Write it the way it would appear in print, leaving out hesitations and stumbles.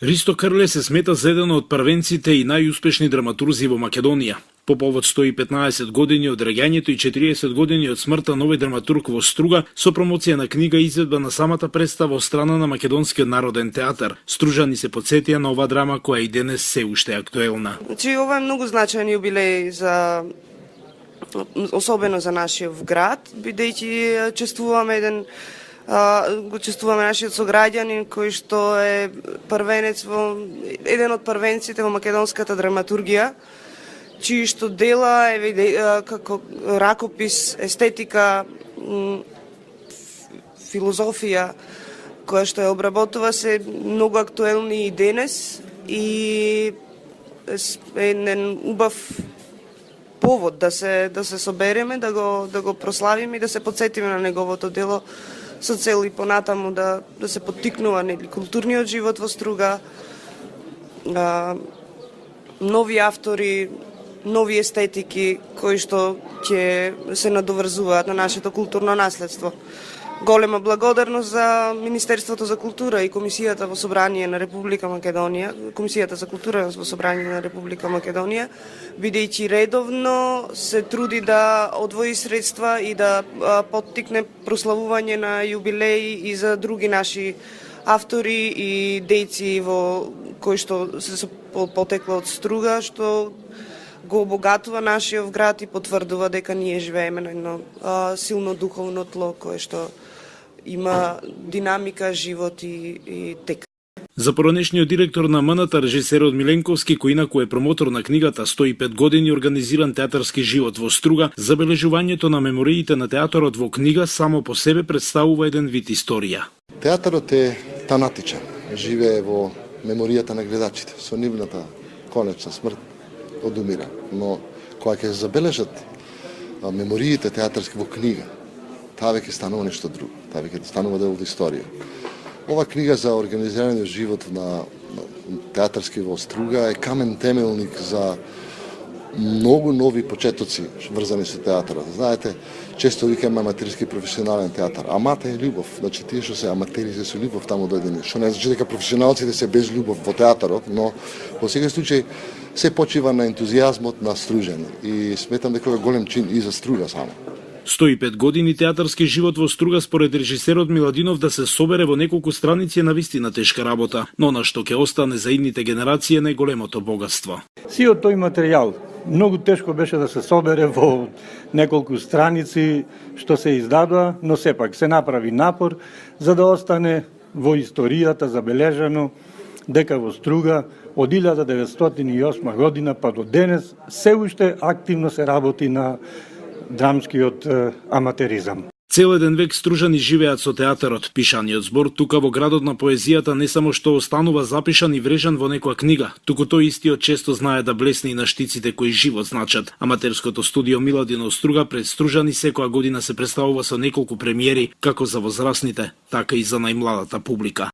Ристо Крле се смета за еден од првенците и најуспешни драматурзи во Македонија. По повод 115 години од раѓањето и 40 години од смртта на овој драматург во Струга, со промоција на книга и изведба на самата представа од страна на Македонскиот народен театар, стружани се потсетија на оваа драма која и денес се уште е актуелна. Значи, ова е многу значаен јубилеј за особено за нашиот град, бидејќи чествуваме го чествуваме нашиот сограѓанин кој што е првенец еден од првенците во македонската драматургија, чии што дела како ракопис, естетика, филозофија која што ја обработува се многу актуелни и денес и еден убав повод да се собереме, да го прославиме и да се потсетиме на неговото дело со цел и понатаму да се поттикнува културниот живот во Струга, нови автори, нови естетики кои што ќе се надоврзуваат на нашето културно наследство. Голема благодарност за Министерството за култура и Комисијата во Собрание на Република Македонија, Комисијата за култура во Собрание на Република Македонија, бидејќи редовно се труди да одвои средства и да поттикне прославување на јубилеи и за други наши автори и дејци кои што се потекло од Струга, што го обогатува нашиот град и потврдува дека ние живееме на едно силно духовно тло кое што има динамика, живот и тек. За поранешниот директор на МНТ, режисерот Миленковски, кој инаку е промотор на книгата 105 години организиран театарски живот во Струга, забележувањето на мемориите на театарот во книга само по себе представува еден вид историја. Театарот е танатичен, живее во меморијата на гледачите, со нивната конечна смрт одумира, но кога ќе забележат мемориите театарски во книга, таа веќе станува нешто друго, таа веќе станува дел од историја. Ова книга за организираниот живот на театарски во Струга е камен темелник за многу нови почетоци врзани со театарот. Знаете, често викаме аматерски професионален театар. Амата е љубов, значи тие што се аматери се со љубов таму дојдени. Што не значи дека професионалците се без љубов во театарот, но во секој случај се почива на ентузијазмот на стружани и сметам дека е голем чин и за Струга само. 105 години театарски живот во Струга според режисерот Миладинов да се собере во неколку страници е навистина тешка работа, но на што ќе остане за идните генерации е најголемото богатство. Сиот тој материјал многу тешко беше да се собере во неколку страници што се издадува, но сепак се направи напор за да остане во историјата забележано дека во Струга од 1908 година па до денес се уште активно се работи на драмскиот аматеризам. Цел еден век стружани живеат со театарот. Пишаниот збор тука во градот на поезијата не само што останува запишан и врежан во некоја книга, туку тој истиот често знае да блесне и на штиците кои живот значат. Аматерското студио Миладинов Струга пред стружани секоја година се представува со неколку премиери, како за возрастните, така и за најмладата публика.